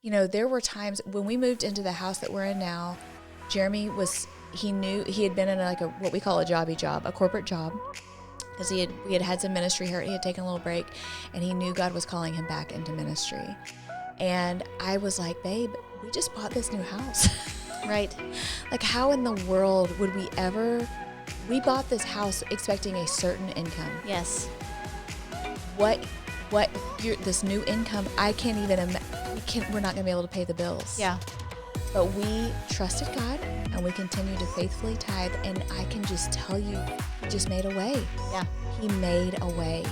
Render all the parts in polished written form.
there were times when we moved into the house that we're in now, Jeremy knew he had been in what we call a jobby job, a corporate job, because we had some ministry here. He had taken a little break, and he knew God was calling him back into ministry. And I was like, babe, we just bought this new house. Right. Like, how in the world would we bought this house expecting a certain income. Yes. This new income, I can't even we're not going to be able to pay the bills. Yeah. But we trusted God, and we continue to faithfully tithe, and I can just tell you, He just made a way. Yeah. He made a way.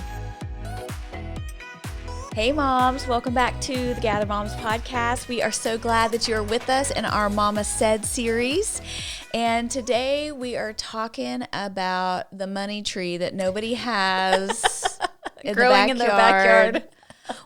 Hey moms, welcome back to the Gather Moms podcast. We are so glad that you're with us in our Mama Said series. And today we are talking about the money tree that nobody has growing in their backyard.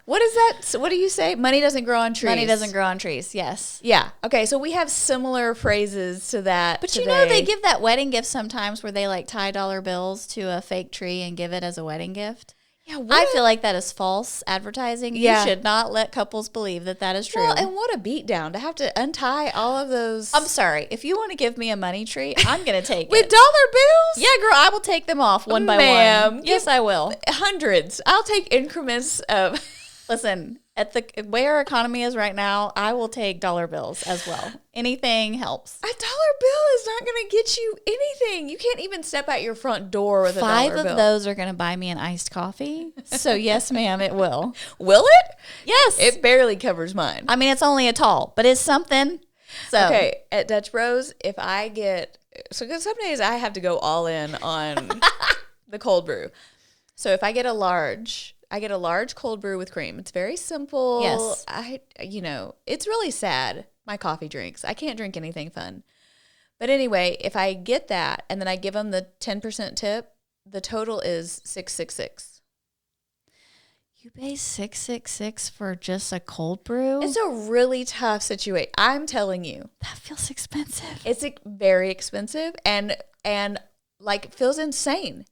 What is that? So what do you say? Money doesn't grow on trees. Money doesn't grow on trees, yes. Yeah. Okay, so we have similar phrases to that But today. they give that wedding gift sometimes where they tie dollar bills to a fake tree and give it as a wedding gift. Yeah, I feel like that is false advertising. Yeah. You should not let couples believe that is true. Well, and what a beatdown to have to untie all of those. I'm sorry. If you want to give me a money tree, I'm going to take With it. dollar bills? Yeah, girl, I will take them off one by Ma'am, one. Yes, I will. Hundreds. I'll take increments of... Listen, at the way our economy is right now, I will take dollar bills as well. Anything helps. A dollar bill is not going to get you anything. You can't even step out your front door with a dollar bill. 5 of those are going to buy me an iced coffee. So yes, ma'am, it will. Will it? Yes. It barely covers mine. I mean, it's only a tall, but it's something. So Okay, at Dutch Bros, if I get... So because some days I have to go all in on the cold brew. So if I get a large cold brew with cream. It's very simple. Yes. It's really sad, my coffee drinks. I can't drink anything fun. But anyway, if I get that and then I give them the 10% tip, the total is $666. You pay $666 for just a cold brew? It's a really tough situation. I'm telling you. That feels expensive. It's very expensive and feels insane.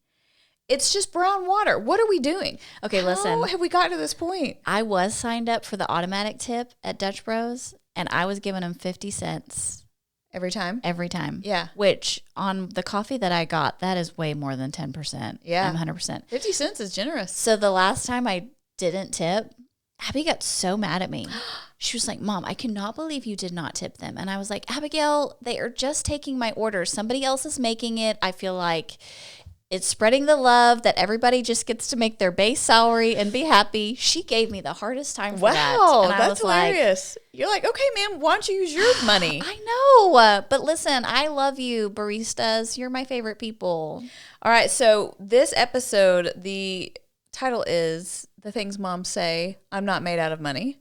It's just brown water. What are we doing? Okay, listen. How have we gotten to this point? I was signed up for the automatic tip at Dutch Bros, and I was giving them 50 cents. Every time? Every time. Yeah. Which, on the coffee that I got, that is way more than 10%. Yeah. I'm 100%. 50 cents is generous. So the last time I didn't tip, Abby got so mad at me. She was like, Mom, I cannot believe you did not tip them. And I was like, Abigail, they are just taking my order. Somebody else is making it. I feel like... it's spreading the love that everybody just gets to make their base salary and be happy. She gave me the hardest time for that. Wow, And I that's was hilarious. You're like, okay, ma'am, why don't you use your money? I know. But listen, I love you, baristas. You're my favorite people. All right, so this episode, the title is The Things Moms Say, I'm Not Made Out of Money.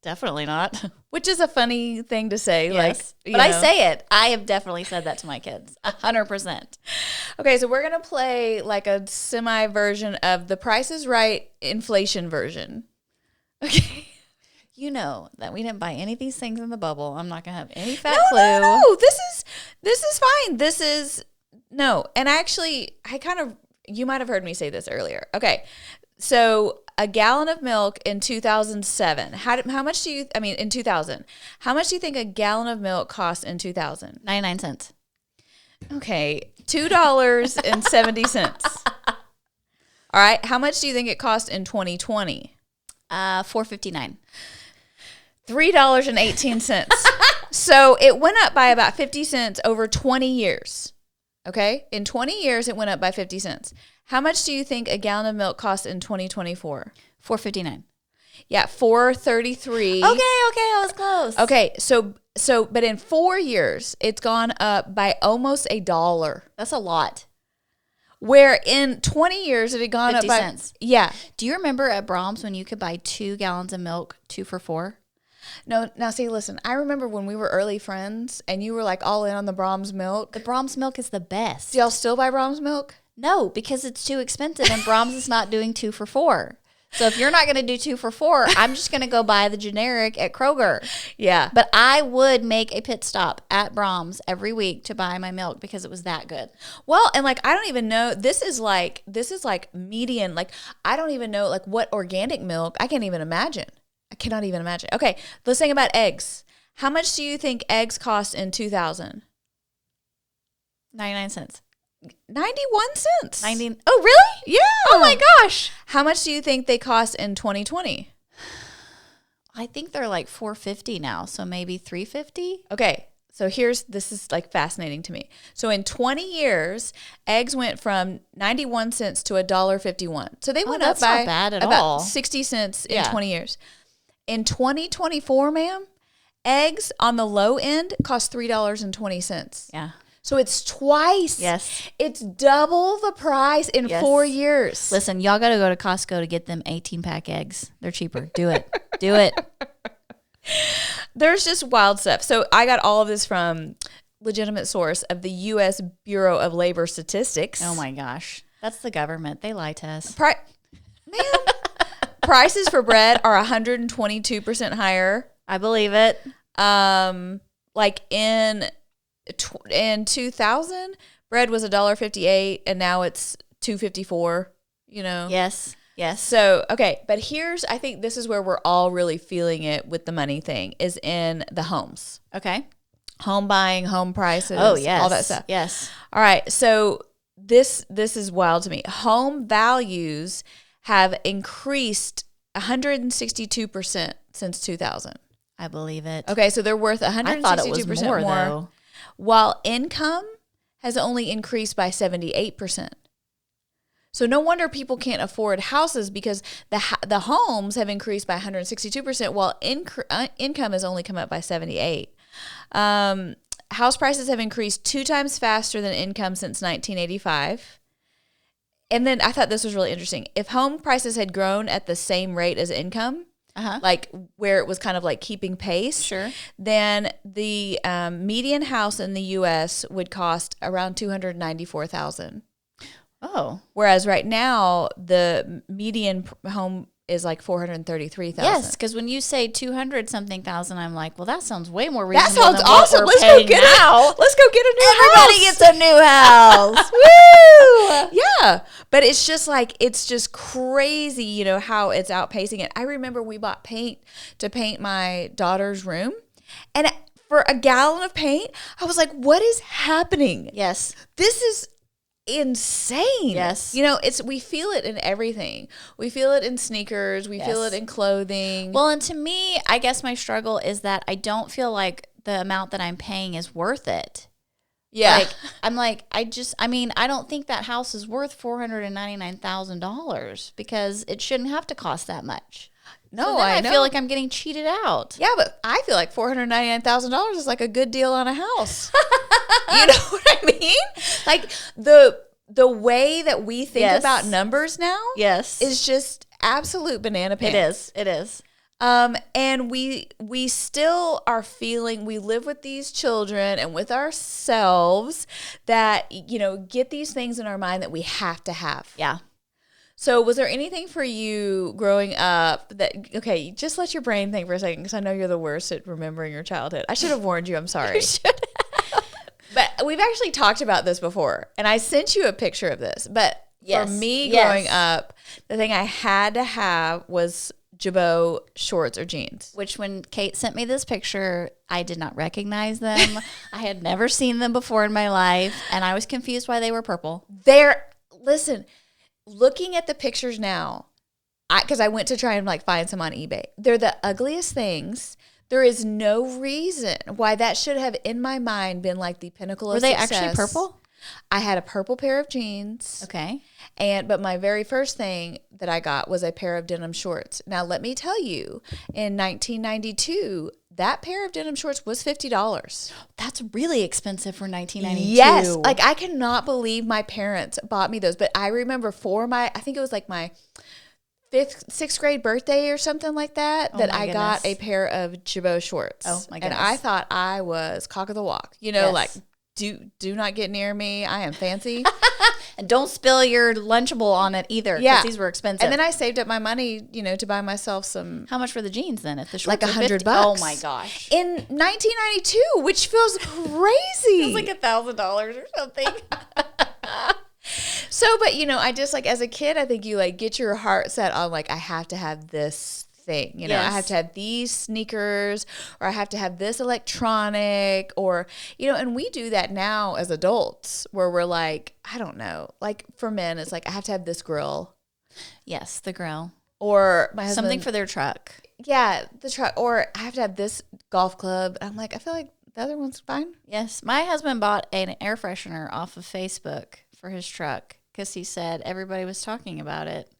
Definitely not. Which is a funny thing to say. Yes. But I say it. I have definitely said that to my kids. 100%. Okay, so we're going to play like a semi-version of The Price is Right inflation version. Okay. You know that we didn't buy any of these things in the bubble. I'm not going to have any fat clue. No. This is fine. No. And actually, you might have heard me say this earlier. Okay. So a gallon of milk in 2007. How much do you, in 2000, how much do you think a gallon of milk cost in 2000? 99 cents. Okay. $2.70. All right. How much do you think it cost in 2020? $4.59. $3.18. So it went up by about 50 cents over 20 years. Okay? In 20 years, it went up by 50 cents. How much do you think a gallon of milk costs in 2024? $4.59. Yeah, $4.33. Okay, I was close. Okay, so but in 4 years, it's gone up by almost $1. That's a lot. Where in 20 years, it had gone 50 up by... cents. Yeah. Do you remember at Brahms when you could buy 2 gallons of milk, 2 for $4? No, now see, listen, I remember when we were early friends and you were like all in on the Brahms milk. The Brahms milk is the best. Do y'all still buy Brahms milk? No, because it's too expensive and Brahms is not doing 2 for $4. So if you're not going to do 2 for $4, I'm just going to go buy the generic at Kroger. Yeah. But I would make a pit stop at Brahms every week to buy my milk because it was that good. Well, and like, I don't even know, this is like median, like, I don't even know like what organic milk, I can't even imagine. I cannot even imagine. Okay, let's think about eggs. How much do you think eggs cost in 2000? 99 cents. 91 cents. 90. Oh, really? Yeah. Oh my gosh. How much do you think they cost in 2020? I think they're like $4.50 now, so maybe $3.50. Okay, so this is like fascinating to me. So in 20 years, eggs went from 91 cents to $1.51. So they went up by not bad at about all. 60 cents in 20 years. In 2024, ma'am, eggs on the low end cost $3.20. Yeah. So it's twice. Yes. It's double the price in 4 years. Listen, y'all got to go to Costco to get them 18-pack eggs. They're cheaper. Do it. Do it. There's just wild stuff. So I got all of this from legitimate source of the U.S. Bureau of Labor Statistics. Oh my gosh. That's the government. They lie to us. Ma'am, prices for bread are 122% higher. I believe it. Like in 2000, bread was $1.58 and now it's $2.54, you know? Yes. Yes. So, okay, but I think this is where we're all really feeling it with the money thing, is in the homes. Okay. Home buying, home prices. Oh, yes. All that stuff. Yes. All right, so this is wild to me. Home values have increased 162% since 2000. I believe it. Okay, so they're worth 162% I thought it was more, though. While income has only increased by 78%. So no wonder people can't afford houses, because the homes have increased by 162%, while income has only come up by 78%. House prices have increased 2 times faster than income since 1985. And then I thought this was really interesting. If home prices had grown at the same rate as income, like where it was kind of like keeping pace, sure, then the median house in the U.S. would cost around $294,000. Oh. Whereas right now, the median home is like $433,000. Yes, because when you say 200-something thousand, I'm like, well, that sounds way more reasonable. That sounds than awesome. What we're Let's go paying get now. Let's go get a new Everybody house. gets a new house. Woo! Yeah, but it's just crazy, you know, how it's outpacing it. I remember we bought paint to paint my daughter's room, and for a gallon of paint, I was like, what is happening? Yes. This is insane. Yes. You know, we feel it in everything. We feel it in sneakers. We feel it in clothing. Well, and to me, I guess my struggle is that I don't feel like the amount that I'm paying is worth it. Yeah. Like, I'm like, I don't think that house is worth $499,000 because it shouldn't have to cost that much. No, So then I know. feel like I'm getting cheated out. Yeah, but I feel like $499,000 is like a good deal on a house. You know what I mean? Like the way that we think about numbers now is just absolute banana pants. It is. And we still are feeling, we live with these children and with ourselves that, you know, get these things in our mind that we have to have. Yeah. So was there anything for you growing up that, okay, just let your brain think for a second, because I know you're the worst at remembering your childhood. I should have warned you. I'm sorry. You should have. But we've actually talked about this before, and I sent you a picture of this. But for me growing up, the thing I had to have was Jabot shorts or jeans. Which when Kate sent me this picture, I did not recognize them. I had never seen them before in my life, and I was confused why they were purple. Listen, looking at the pictures now, because I went to try and like find some on eBay. They're the ugliest things. There is no reason why that should have, in my mind, been like the pinnacle of success. Were they actually purple? I had a purple pair of jeans. Okay. But my very first thing that I got was a pair of denim shorts. Now, let me tell you, in 1992, that pair of denim shorts was $50. That's really expensive for 1992. Yes. Like, I cannot believe my parents bought me those. But I remember I think it was like my 6th grade birthday or something like that, I got a pair of Jabot shorts. Oh, my goodness. And I thought I was cock of the walk. You know, like, do not get near me. I am fancy. And don't spill your Lunchable on it either, because these were expensive. And then I saved up my money, you know, to buy myself some. How much were the jeans then? If the shorts like $100. Oh my gosh! In 1992, which feels crazy. It was like $1,000 or something. So, but you know, I just like as a kid, I think you like get your heart set on like I have to have this thing. You know, I have to have these sneakers, or I have to have this electronic, or, you know, and we do that now as adults where we're like, I don't know, like for men, it's like, I have to have this grill. Yes, the grill. Or my husband, something for their truck. Yeah, the truck. Or I have to have this golf club. I'm like, I feel like the other one's fine. Yes. My husband bought an air freshener off of Facebook for his truck because he said everybody was talking about it.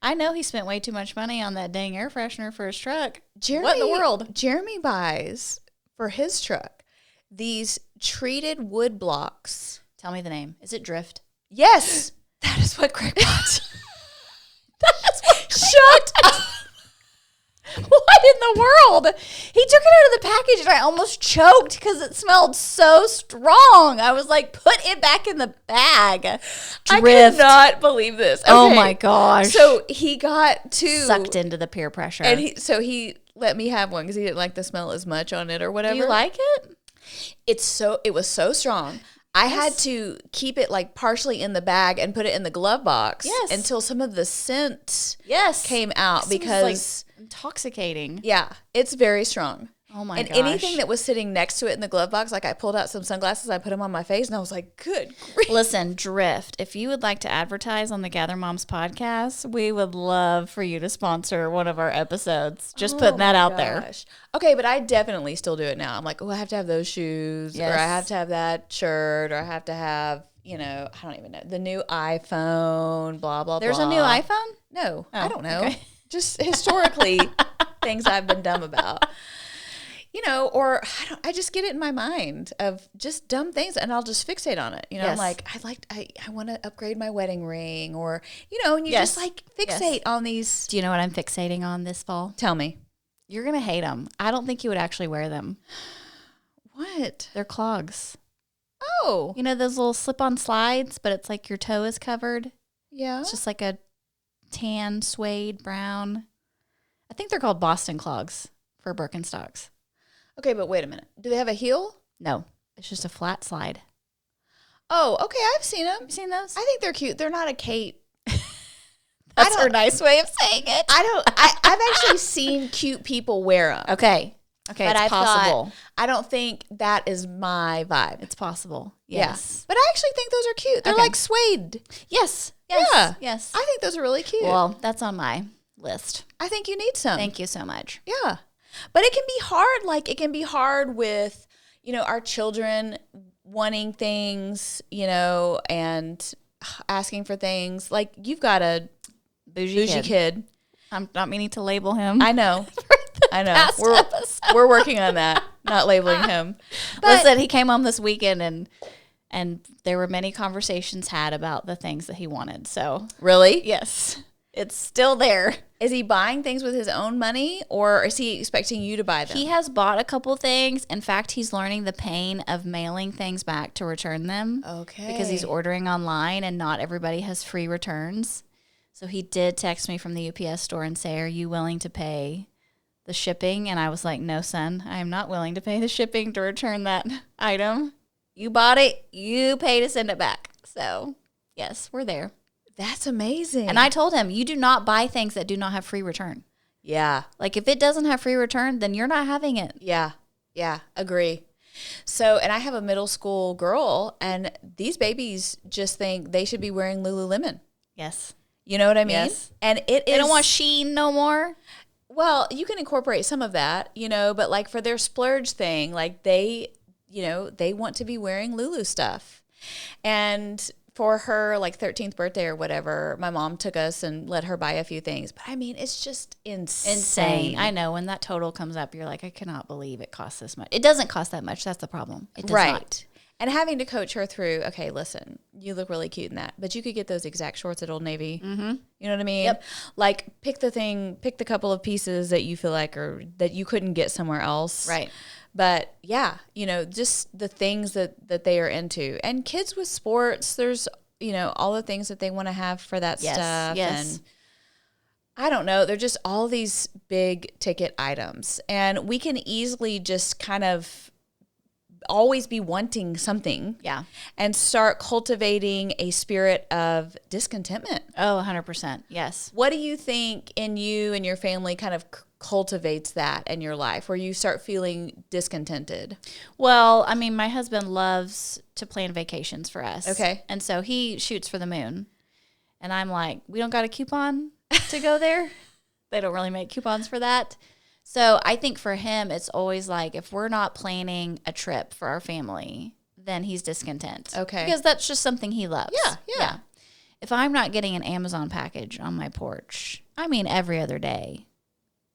I know he spent way too much money on that dang air freshener for his truck. What in the world? Jeremy buys for his truck these treated wood blocks. Tell me the name. Is it Drift? Yes. That is what Greg bought. Shut up. What in the world? He took it out of the package and I almost choked because it smelled so strong. I was like, put it back in the bag. Drift. I cannot believe this. Okay. Oh my gosh. So he got two. Sucked into the peer pressure. And he let me have one because he didn't like the smell as much on it or whatever. Do you like it? It was so strong. I had to keep it like partially in the bag and put it in the glove box until some of the scent came out because like intoxicating. Yeah, it's very strong. Oh my gosh. gosh. And anything that was sitting next to it in the glove box, like I pulled out some sunglasses, I put them on my face, and I was like, good grief. Listen, Drift, if you would like to advertise on the Gather Moms podcast, we would love for you to sponsor one of our episodes. Just putting that out there. Okay, but I definitely still do it now. I'm like, oh, I have to have those shoes, or I have to have that shirt, or I have to have, you know, I don't even know, the new iPhone, blah, blah, There's blah. There's a new iPhone? No, I don't know. Okay. Just historically, things I've been dumb about. You know, or I just get it in my mind of just dumb things, and I'll just fixate on it. You know, I'm like, I want to upgrade my wedding ring, or, you know, and you just like fixate on these. Do you know what I'm fixating on this fall? Tell me. You're going to hate them. I don't think you would actually wear them. What? They're clogs. Oh. You know those little slip-on slides, but it's like your toe is covered? Yeah. It's just like a tan, suede, brown. I think they're called Boston clogs for Birkenstocks. Okay, but wait a minute. Do they have a heel? No, it's just a flat slide. Oh, okay. I've seen them. Have you seen those? I think they're cute. They're not a Kate. That's her nice way of saying it. I've actually seen cute people wear them. Okay, but it's possible. I don't think that is my vibe. It's possible. Yes. Yeah. But I actually think those are cute. They're like suede. Yes. Yeah. Yes. I think those are really cute. Well, that's on my list. I think you need some. Thank you so much. Yeah. But it can be hard. Like, it can be hard with, you know, our children wanting things, you know, and asking for things. Like, you've got a bougie kid. I'm not meaning to label him. I know. I know. We're working on that, not labeling him. But listen, he came home this weekend and there were many conversations had about the things that he wanted. So really? Yes. It's still there. Is he buying things with his own money, or is he expecting you to buy them? He has bought a couple things. In fact, he's learning the pain of mailing things back to return them. Okay. Because he's ordering online and not everybody has free returns. So he did text me from the UPS store and say, are you willing to pay the shipping? And I was like, no, son, I am not willing to pay the shipping to return that item. You bought it. You pay to send it back. So, yes, we're there. That's amazing. And I told him, you do not buy things that do not have free return. Yeah. Like, if it doesn't have free return, then you're not having it. Yeah. Yeah. Agree. So, and I have a middle school girl, and these babies just think they should be wearing Lululemon. Yes. You know what I mean? Yes. And it They don't want Shein no more. Well, you can incorporate some of that, you know, but like for their splurge thing, like they, you know, they want to be wearing Lulu stuff. And for her like 13th birthday or whatever, my mom took us and let her buy a few things. But I mean, it's just insane. I know. When that total comes up, you're like, I cannot believe it costs this much. It doesn't cost that much. That's the problem. It does not. And having to coach her through, okay, listen, you look really cute in that, but you could get those exact shorts at Old Navy. Mm-hmm. You know what I mean? Yep. Like pick the couple of pieces that you feel like or that you couldn't get somewhere else. Right. But yeah, you know, just the things that they are into. And kids with sports, there's, you know, all the things that they want to have for that stuff. Yes. And I don't know, they're just all these big ticket items. And we can easily just kind of always be wanting something. Yeah. And start cultivating a spirit of discontentment. Oh, 100%. Yes. What do you think in you and your family kind of cultivates that in your life where you start feeling discontented? Well, I mean, my husband loves to plan vacations for us. Okay. And so he shoots for the moon. And I'm like, we don't got a coupon to go there. They don't really make coupons for that. So I think for him, it's always like if we're not planning a trip for our family, then he's discontent. Okay. Because that's just something he loves. Yeah. If I'm not getting an Amazon package on my porch, I mean, every other day,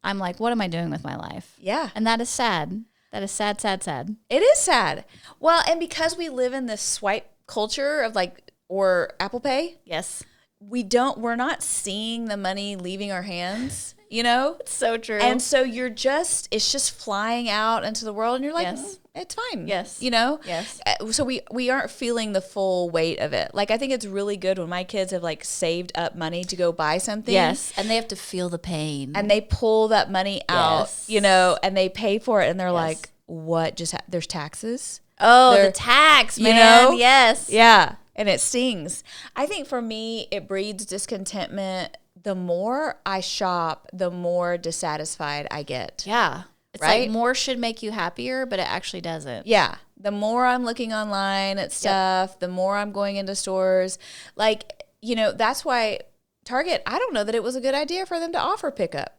I'm like, what am I doing with my life? Yeah. And that is sad. That is sad, sad, sad. It is sad. Well, and because we live in this swipe culture of like, or Apple Pay. Yes. We're not seeing the money leaving our hands, you know? It's so true. And so it's just flying out into the world and you're like, Yes. It's fine. Yes. You know? Yes. So we aren't feeling the full weight of it. Like, I think it's really good when my kids have like saved up money to go buy something. Yes. And they have to feel the pain. And they pull that money out, Yes. you know, and they pay for it and they're Yes. like, what just there's taxes? Oh, They're- the tax, man. you know? Yes. Yeah. And it stings. I think for me, it breeds discontentment. The more I shop, the more dissatisfied I get. Yeah. It's Right? like more should make you happier, but it actually doesn't. Yeah. The more I'm looking online at stuff, the more I'm going into stores. Like, you know, that's why Target, I don't know that it was a good idea for them to offer pickup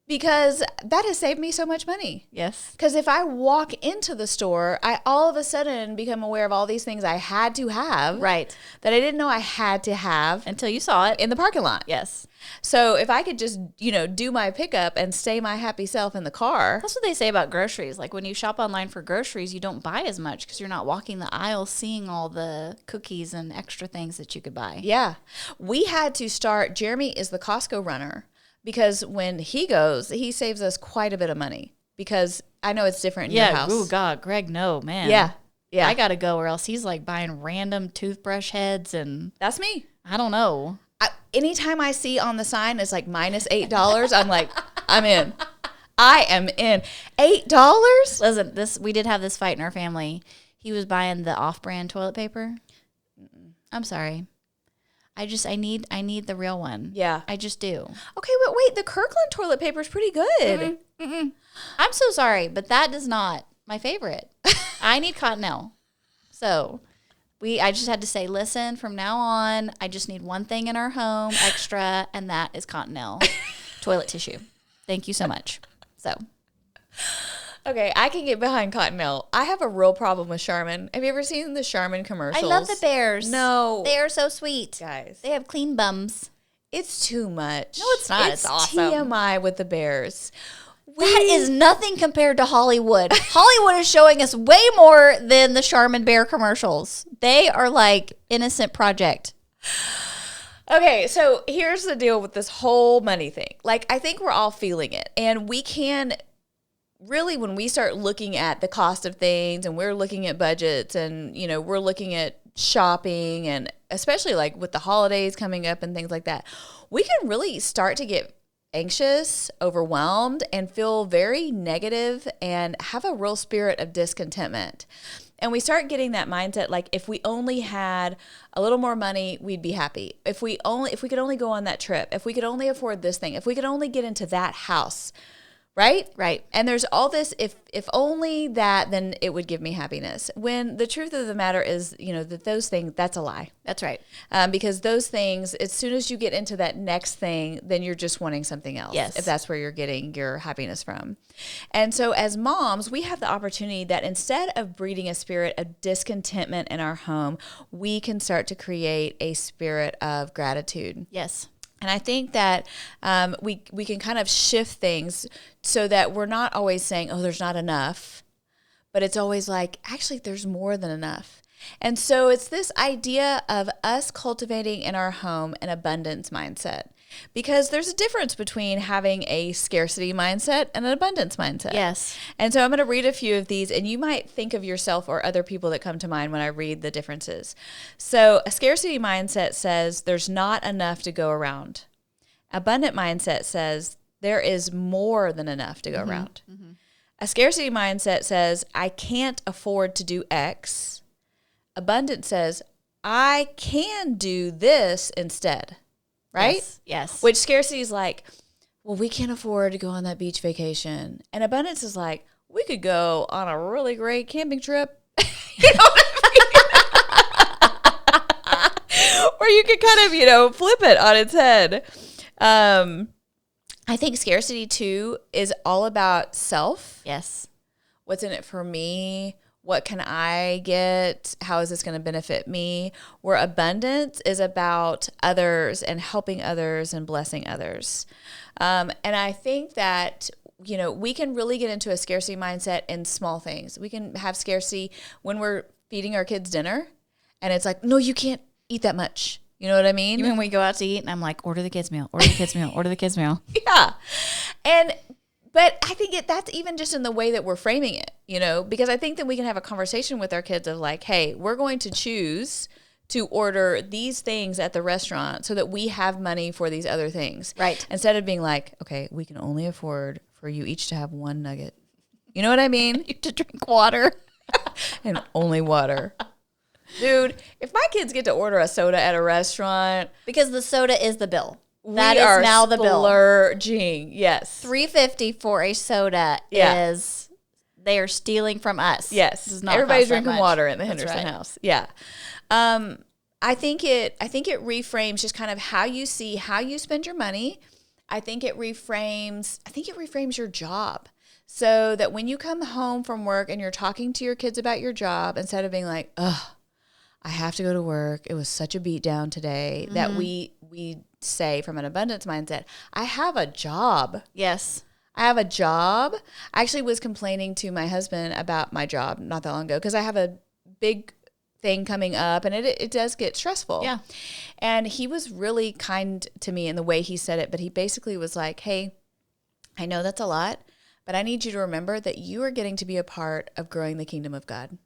because that has saved me so much money. Yes. Because if I walk into the store, I all of a sudden become aware of all these things I had to have. Right. That I didn't know I had to have Until you saw it. in the parking lot. Yes. So if I could just, you know, do my pickup and stay my happy self in the car. That's what they say about groceries. Like when you shop online for groceries, you don't buy as much because you're not walking the aisle seeing all the cookies and extra things that you could buy. Yeah. We had to start, Jeremy is the Costco runner because when he goes, he saves us quite a bit of money because I know it's different in your house. Oh God, Greg, no, man. Yeah. Yeah. I got to go or else he's like buying random toothbrush heads and That's me. I don't know. Anytime I see on the sign it's like minus $8, I'm like, I'm in. I am in. $8? Listen, we did have this fight in our family. He was buying the off-brand toilet paper. I'm sorry. I need the real one. Yeah. I just do. Okay, but wait, the Kirkland toilet paper is pretty good. I'm so sorry, but that is not my favorite. I need Cottonelle. So I just had to say, listen, from now on, I just need one thing in our home extra, and that is Cottonelle toilet tissue. Thank you so much. So, Okay, I can get behind Cottonelle. I have a real problem with Charmin. Have you ever seen the Charmin commercials? I love the bears. No. They are so sweet. Guys. They have clean bums. It's too much. No, it's not. It's awesome. TMI with the bears. That is nothing compared to Hollywood. Hollywood is showing us way more than the Charmin Bear commercials. They are like innocent project. Okay, so here's the deal with this whole money thing. Like, I think we're all feeling it. And we can really, when we start looking at the cost of things and we're looking at budgets and, you know, we're looking at shopping and especially like with the holidays coming up and things like that, we can really start to get anxious, overwhelmed, and feel very negative and have a real spirit of discontentment. And we start getting that mindset like if we only had a little more money, we'd be happy. If we could only go on that trip, if we could only afford this thing, if we could only get into that house, right? Right. And there's all this, if only that, then it would give me happiness. When the truth of the matter is, you know, that those things, that's a lie. That's right. Because those things, as soon as you get into that next thing, then you're just wanting something else. Yes. If that's where you're getting your happiness from. And so as moms, we have the opportunity that instead of breeding a spirit of discontentment in our home, we can start to create a spirit of gratitude. Yes. And I think that we can kind of shift things so that we're not always saying, oh, there's not enough, but it's always like, actually, there's more than enough. And so it's this idea of us cultivating in our home an abundance mindset, because there's a difference between having a scarcity mindset and an abundance mindset. Yes. And so I'm going to read a few of these, and you might think of yourself or other people that come to mind when I read the differences. So a scarcity mindset says there's not enough to go around. Abundant mindset says there is more than enough to go around. Mm-hmm. A scarcity mindset says, I can't afford to do X. Abundance says, I can do this instead. Right? Yes. Which scarcity is like, well, we can't afford to go on that beach vacation. And abundance is like, we could go on a really great camping trip. You know what I mean? Or you could kind of, flip it on its head. I think scarcity too is all about self. Yes. What's in it for me? What can I get? How is this going to benefit me? Where abundance is about others and helping others and blessing others. And I think that, we can really get into a scarcity mindset in small things. We can have scarcity when we're feeding our kids dinner and it's like, no, you can't eat that much. You know what I mean? Even when we go out to eat and I'm like, order the kids' meal, order the kids' meal, order the kids' meal. Yeah. But I think that's even just in the way that we're framing it, because I think that we can have a conversation with our kids of like, hey, we're going to choose to order these things at the restaurant so that we have money for these other things. Right. Instead of being like, okay, we can only afford for you each to have one nugget. You know what I mean? You have to drink water. And only water. Dude, if my kids get to order a soda at a restaurant. Because the soda is the bill. That is now the bill. Splurging. Yes. $3.50 for a soda is they are stealing from us. Yes. Does not Everybody's cost that drinking much. water in the That's Henderson right. house. Yeah. I think it reframes just kind of how you see how you spend your money. I think it reframes your job. So that when you come home from work and you're talking to your kids about your job, instead of being like, ugh, I have to go to work. It was such a beatdown today, that we say from an abundance mindset, I have a job. Yes. I have a job. I actually was complaining to my husband about my job not that long ago because I have a big thing coming up and it does get stressful. Yeah. And he was really kind to me in the way he said it, but he basically was like, hey, I know that's a lot, but I need you to remember that you are getting to be a part of growing the kingdom of God.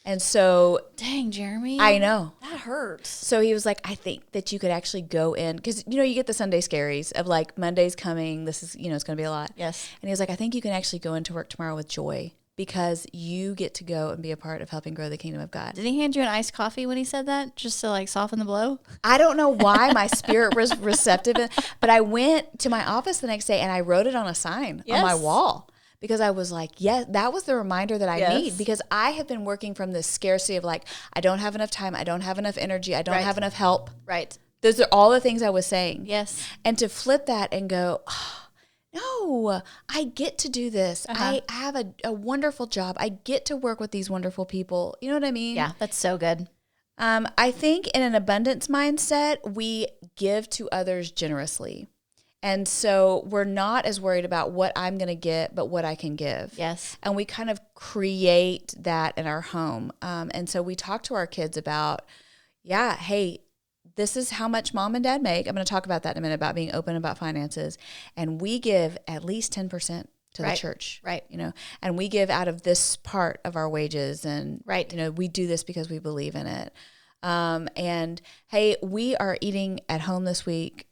And so, dang, Jeremy. I know. That hurts. So he was like, I think that you could actually go in, because, you get the Sunday scaries of like, Monday's coming. This is, it's going to be a lot. Yes. And he was like, I think you can actually go into work tomorrow with joy because you get to go and be a part of helping grow the kingdom of God. Did he hand you an iced coffee when he said that, just to like soften the blow? I don't know why my spirit was receptive, but I went to my office the next day and I wrote it on a sign on my wall. Because I was like, yes, that was the reminder that I need. Because I have been working from this scarcity of like, I don't have enough time. I don't have enough energy. I don't have enough help. Right. Those are all the things I was saying. Yes. And to flip that and go, oh, no, I get to do this. I have a wonderful job. I get to work with these wonderful people. You know what I mean? Yeah, that's so good. I think in an abundance mindset, we give to others generously. And so we're not as worried about what I'm going to get, but what I can give. Yes. And we kind of create that in our home. And so we talk to our kids about, hey, this is how much mom and dad make. I'm going to talk about that in a minute, about being open about finances. And we give at least 10% to the church. Right. And we give out of this part of our wages. And, right. We do this because we believe in it. And hey, we are eating at home this week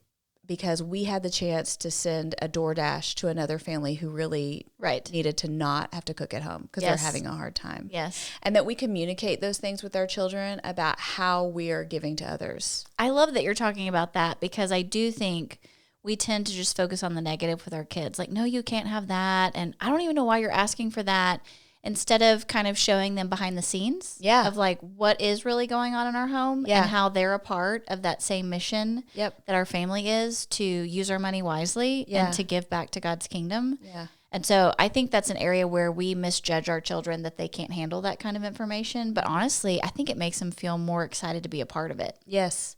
because we had the chance to send a DoorDash to another family who really needed to not have to cook at home because they're having a hard time. Yes. And that we communicate those things with our children about how we are giving to others. I love that you're talking about that, because I do think we tend to just focus on the negative with our kids. Like, no, you can't have that. And I don't even know why you're asking for that. Instead of kind of showing them behind the scenes of like what is really going on in our home and how they're a part of that same mission that our family is, to use our money wisely and to give back to God's kingdom. Yeah. And so I think that's an area where we misjudge our children, that they can't handle that kind of information. But honestly, I think it makes them feel more excited to be a part of it. Yes.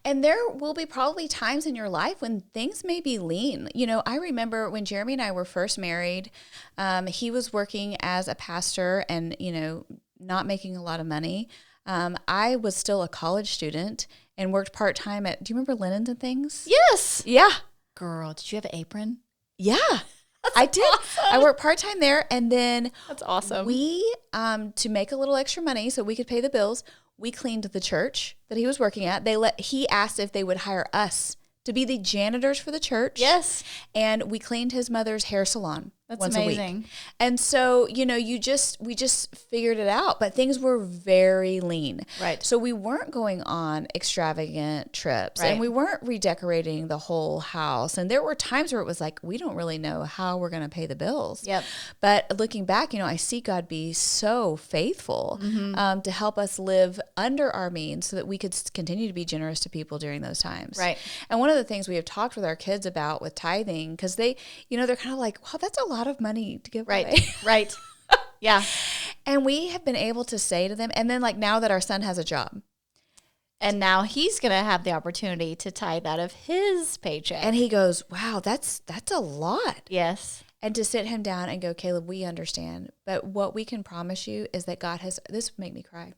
And there will be probably times in your life when things may be lean. I remember when Jeremy and I were first married, he was working as a pastor and, not making a lot of money. I was still a college student and worked part-time at, do you remember Linens and Things? Yes. Yeah. Girl, did you have an apron? Yeah. I did. Awesome. I worked part-time there, and then that's awesome. We, to make a little extra money so we could pay the bills, we cleaned the church that he was working at. He asked if they would hire us to be the janitors for the church. Yes. And we cleaned his mother's hair salon. That's once a amazing. week. And so, we just figured it out, but things were very lean. Right. So we weren't going on extravagant trips and we weren't redecorating the whole house. And there were times where it was like, we don't really know how we're going to pay the bills. Yep. But looking back, I see God be so faithful to help us live under our means so that we could continue to be generous to people during those times. Right. And one of the things we have talked with our kids about with tithing, because they, they're kind of like, wow, that's a lot of money to give away. Right. Yeah. And we have been able to say to them, and then like now that our son has a job. And now he's going to have the opportunity to tithe out of his paycheck. And he goes, wow, that's a lot. Yes. And to sit him down and go, Caleb, we understand. But what we can promise you is that this would make me cry.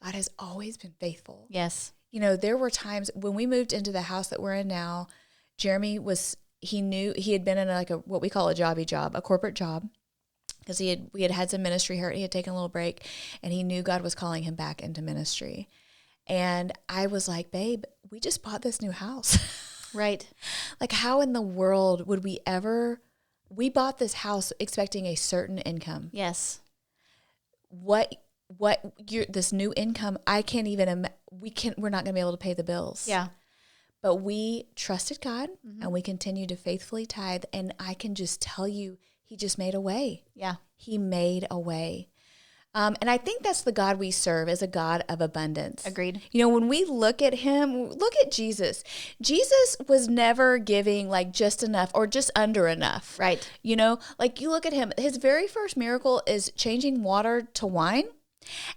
God has always been faithful. Yes. There were times when we moved into the house that we're in now, Jeremy he had been in what we call a a corporate job, because we had some ministry hurt. He had taken a little break, and he knew God was calling him back into ministry. And I was like, babe, we just bought this new house. Right. Like, how in the world would we bought this house expecting a certain income. Yes. This new income, I can't even, we're not going to be able to pay the bills. Yeah. But we trusted God and we continue to faithfully tithe. And I can just tell you, he just made a way. Yeah. He made a way. And I think that's the God we serve, is a God of abundance. Agreed. When we look at him, look at Jesus. Jesus was never giving like just enough or just under enough. Right. Like you look at him, his very first miracle is changing water to wine.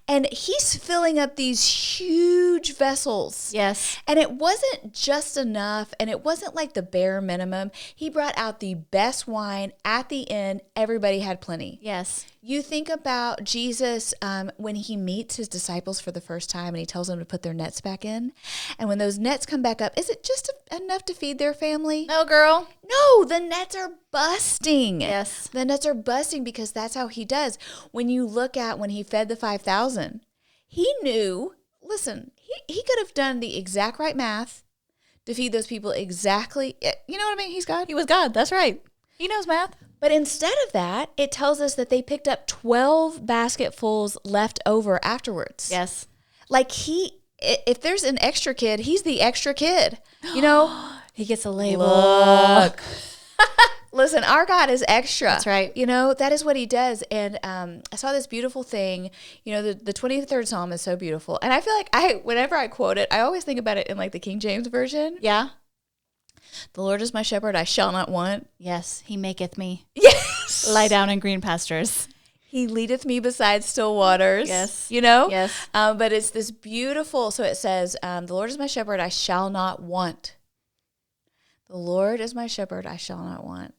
And he's filling up these huge vessels. Yes. And it wasn't just enough, and it wasn't like the bare minimum. He brought out the best wine. At the end, everybody had plenty. Yes. You think about Jesus when he meets his disciples for the first time and he tells them to put their nets back in. And when those nets come back up, is it just enough to feed their family? No, girl. No, the nets are busting. Yes. The nets are busting because that's how he does. When you look at when he fed the 5,000, he knew, listen, he could have done the exact right math to feed those people exactly. You know what I mean? He's God. He was God. That's right. He knows math. But instead of that, it tells us that they picked up 12 basketfuls left over afterwards. Yes. Like if there's an extra kid, he's the extra kid. He gets a label. Look. Listen, our God is extra. That's right. That is what he does. And I saw this beautiful thing. The 23rd Psalm is so beautiful. And I feel like whenever I quote it, I always think about it in like the King James Version. Yeah. The Lord is my shepherd, I shall not want. Yes, he maketh me Yes. lie down in green pastures. He leadeth me beside still waters. Yes. Yes. But it's this beautiful, so it says, the Lord is my shepherd, I shall not want. The Lord is my shepherd, I shall not want.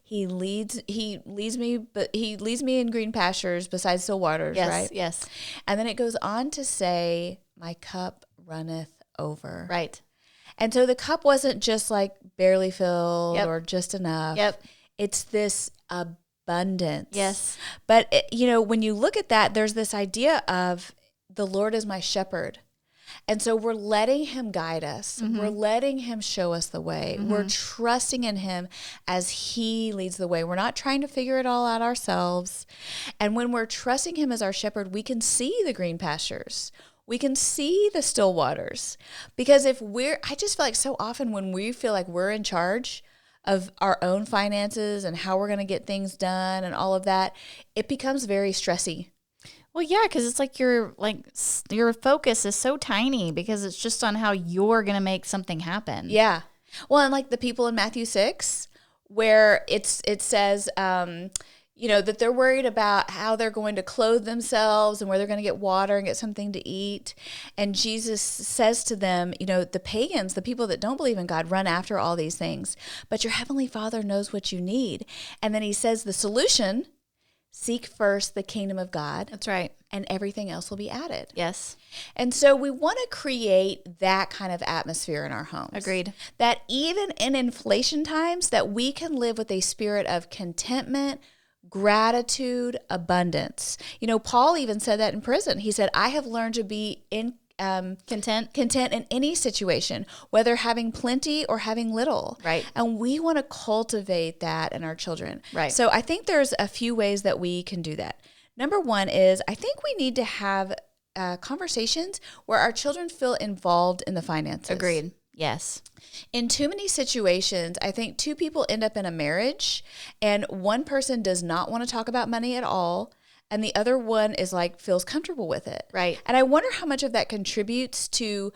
He leads me, but he leads me in green pastures beside still waters, Yes, right? yes. And then it goes on to say, my cup runneth over. Right. And so the cup wasn't just like barely filled Yep. or just enough. Yep. It's this abundance. Yes. But, when you look at that, there's this idea of the Lord is my shepherd. And so we're letting him guide us. Mm-hmm. We're letting him show us the way. Mm-hmm. We're trusting in him as he leads the way. We're not trying to figure it all out ourselves. And when we're trusting him as our shepherd, we can see the green pastures. We can see the still waters. Because I just feel like so often when we feel like we're in charge of our own finances and how we're going to get things done and all of that, it becomes very stressy. Well, yeah, because it's like your focus is so tiny because it's just on how you're going to make something happen. Yeah. Well, and like the people in Matthew 6, where it says, that they're worried about how they're going to clothe themselves and where they're going to get water and get something to eat. And Jesus says to them, the pagans, the people that don't believe in God, run after all these things. But your heavenly Father knows what you need. And then he says the solution, seek first the kingdom of God. That's right. And everything else will be added. Yes. And so we want to create that kind of atmosphere in our homes. Agreed. That even in inflation times, that we can live with a spirit of contentment, gratitude, abundance. Paul even said that in prison. He said, I have learned to be Content. content in any situation, whether having plenty or having little. Right. And we want to cultivate that in our children. Right. So I think there's a few ways that we can do that. Number one is I think we need to have conversations where our children feel involved in the finances. Agreed. Yes. In too many situations, I think two people end up in a marriage and one person does not want to talk about money at all. And the other one is like, feels comfortable with it. Right. And I wonder how much of that contributes to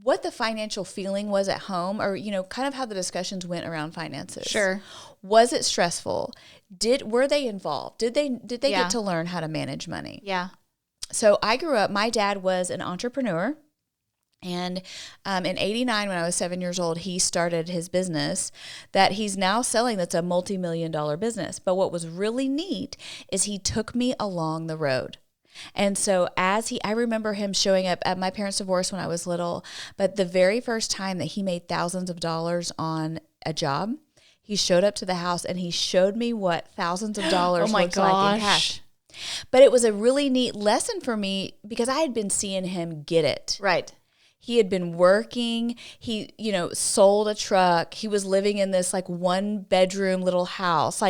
what the financial feeling was at home, or, kind of how the discussions went around finances. Sure. Was it stressful? Were they involved? Did they Yeah. get to learn how to manage money? Yeah. So I grew up, my dad was an entrepreneur. And in 89, when I was 7 years old, he started his business that he's now selling. That's a multi-million-dollar business. But what was really neat is he took me along the road. And so I remember him showing up at my parents' divorce when I was little. But the very first time that he made thousands of dollars on a job, he showed up to the house and he showed me what thousands of dollars looks like in cash. But it was a really neat lesson for me because I had been seeing him get it. Right. He had been working. He, sold a truck. He was living in this like 1-bedroom little house,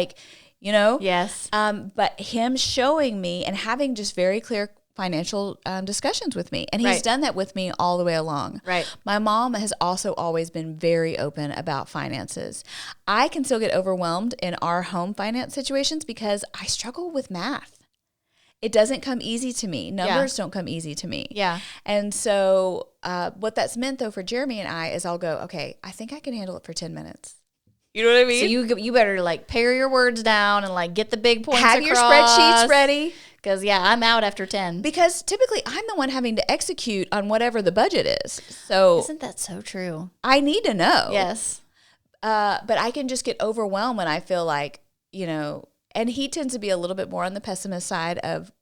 Yes. But him showing me and having just very clear financial discussions with me. And he's Right. done that with me all the way along. Right. My mom has also always been very open about finances. I can still get overwhelmed in our home finance situations because I struggle with math. It doesn't come easy to me. Numbers don't come easy to me. Yeah. And so what that's meant, though, for Jeremy and I is I'll go, okay, I think I can handle it for 10 minutes. You know what I mean? So you better like pare your words down and like get the big points Have across. your spreadsheets ready. Because, I'm out after 10. Because typically I'm the one having to execute on whatever the budget is. So Isn't that so true? I need to know. Yes. But I can just get overwhelmed when I feel like, and he tends to be a little bit more on the pessimist side of,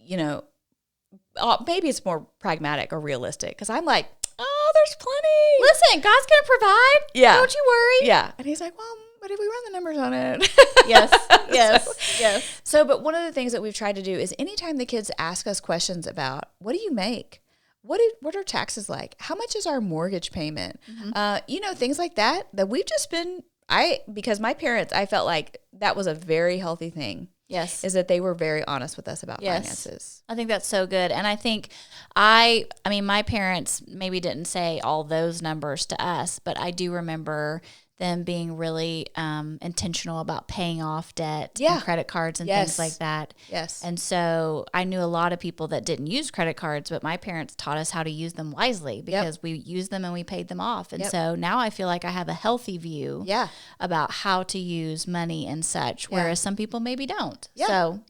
maybe it's more pragmatic or realistic because I'm like, oh, there's plenty. Listen, God's going to provide. Yeah. Don't you worry. Yeah. And he's like, well, but if we run the numbers on it. Yes. Yes. Yes. So, but one of the things that we've tried to do is anytime the kids ask us questions about what do you make? What are taxes like? How much is our mortgage payment? Things like that we've just been, because my parents, I felt like that was a very healthy thing. Yes. Is that they were very honest with us about finances. I think that's so good. And I think my parents maybe didn't say all those numbers to us, but I do remember them being really intentional about paying off debt and credit cards and things like that. Yes. And so I knew a lot of people that didn't use credit cards, but my parents taught us how to use them wisely because we used them and we paid them off. And so now I feel like I have a healthy view about how to use money and such, whereas some people maybe don't. Yeah. So,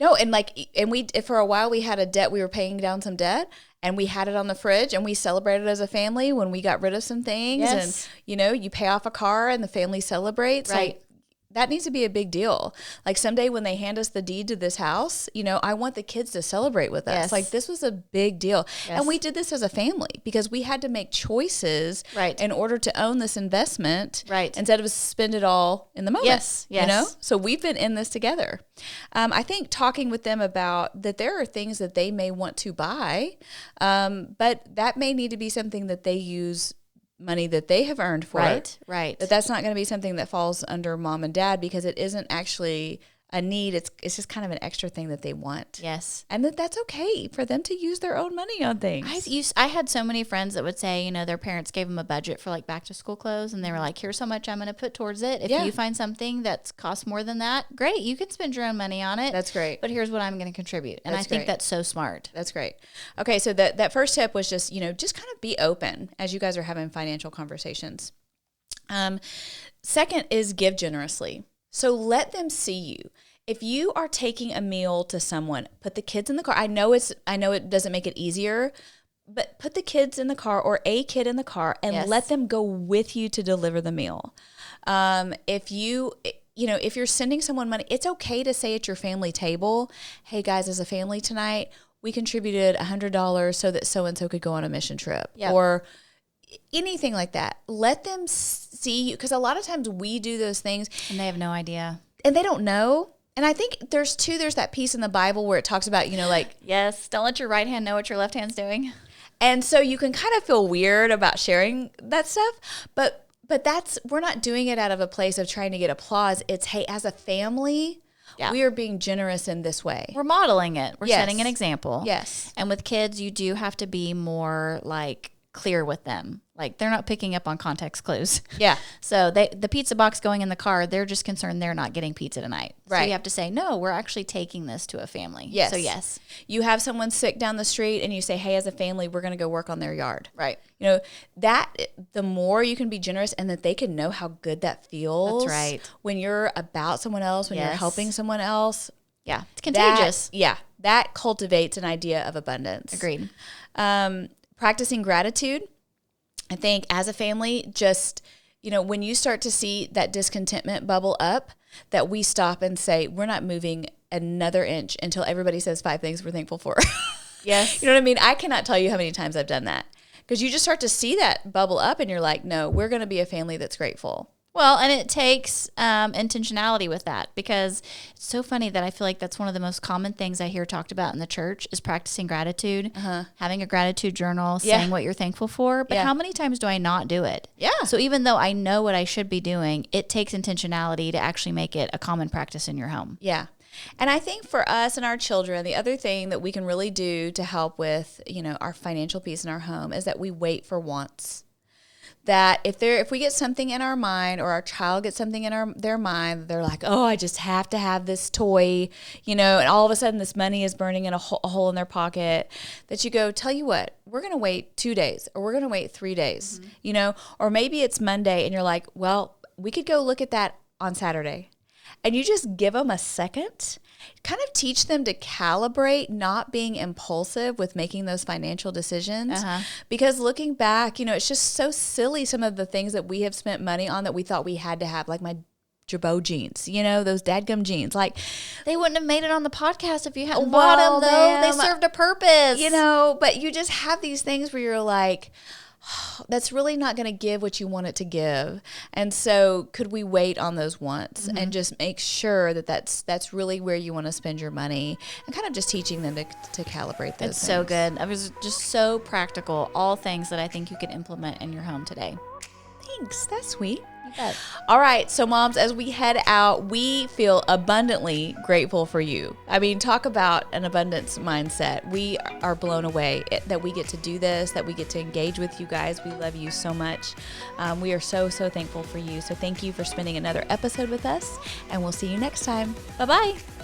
No, and we for a while we had a debt. We were paying down some debt, and we had it on the fridge, and we celebrated as a family when we got rid of some things. Yes. And you pay off a car, and the family celebrates. Right. Like, that needs to be a big deal. Like someday when they hand us the deed to this house, I want the kids to celebrate with us. Yes. Like this was a big deal. Yes. And we did this as a family because we had to make choices in order to own this investment instead of spend it all in the moment. Yes. So we've been in this together. I think talking with them about that there are things that they may want to buy, but that may need to be something that they use money that they have earned for it. Right. That's not going to be something that falls under mom and dad because it isn't actually a need. It's just kind of an extra thing that they want. Yes. And that's okay for them to use their own money on things. I had so many friends that would say, their parents gave them a budget for like back to school clothes and they were like, here's how much I'm going to put towards it. If you find something that's costs more than that, great. You can spend your own money on it. That's great. But here's what I'm going to contribute. And I think that's so smart. That's great. Okay. So that first tip was just kind of be open as you guys are having financial conversations. Second is give generously. So let them see you. If you are taking a meal to someone, put the kids in the car. I know it doesn't make it easier, but put the kids in the car or a kid in the car and let them go with you to deliver the meal. If you're sending someone money, it's okay to say at your family table, hey guys, as a family tonight, we contributed $100 so that so-and-so could go on a mission trip or anything like that. Let them see you. Because a lot of times we do those things and they have no idea and they don't know. And I think there's that piece in the Bible where it talks about, like, yes, don't let your right hand know what your left hand's doing. And so you can kind of feel weird about sharing that stuff, but we're not doing it out of a place of trying to get applause. It's, hey, as a family, we are being generous in this way. We're modeling it. We're setting an example. Yes. And with kids, you do have to be more like clear with them. Like they're not picking up on context clues. Yeah. So the pizza box going in the car, they're just concerned they're not getting pizza tonight. Right. So you have to say, no, we're actually taking this to a family. Yes. So yes. You have someone sick down the street and you say, hey, as a family, we're going to go work on their yard. Right. That the more you can be generous and that they can know how good that feels. That's right. When you're about someone else, when you're helping someone else. Yeah. It's contagious. That cultivates an idea of abundance. Agreed. Practicing gratitude. I think as a family, just, when you start to see that discontentment bubble up, that we stop and say, we're not moving another inch until everybody says 5 things we're thankful for. Yes. You know what I mean? I cannot tell you how many times I've done that, because you just start to see that bubble up and you're like, no, we're going to be a family that's grateful. Well, and it takes intentionality with that, because it's so funny that I feel like that's one of the most common things I hear talked about in the church is practicing gratitude, having a gratitude journal, saying what you're thankful for. But how many times do I not do it? Yeah. So even though I know what I should be doing, it takes intentionality to actually make it a common practice in your home. Yeah. And I think for us and our children, the other thing that we can really do to help with, our financial peace in our home is that we wait for wants. That if we get something in our mind, or our child gets something in their mind, they're like, oh, I just have to have this toy, and all of a sudden this money is burning in a hole in their pocket, that you go, tell you what, we're going to wait 2 days, or we're going to wait 3 days, or maybe it's Monday and you're like, well, we could go look at that on Saturday. And you just give them a second, kind of teach them to calibrate not being impulsive with making those financial decisions. Because looking back, it's just so silly, some of the things that we have spent money on that we thought we had to have, like my Jabot jeans, those dadgum jeans. Like, they wouldn't have made it on the podcast if you hadn't bought them, though. They served a purpose. But you just have these things where you're like, that's really not going to give what you want it to give. And so could we wait on those wants and just make sure that that's really where you want to spend your money, and kind of just teaching them to calibrate those It's things. so good. It was just so practical. All things that I think you can implement in your home today. Thanks. That's sweet. You bet. All right. So moms, as we head out, we feel abundantly grateful for you. I mean, talk about an abundance mindset. We are blown away that we get to do this, that we get to engage with you guys. We love you so much. We are so, so thankful for you. So thank you for spending another episode with us, and we'll see you next time. Bye-bye.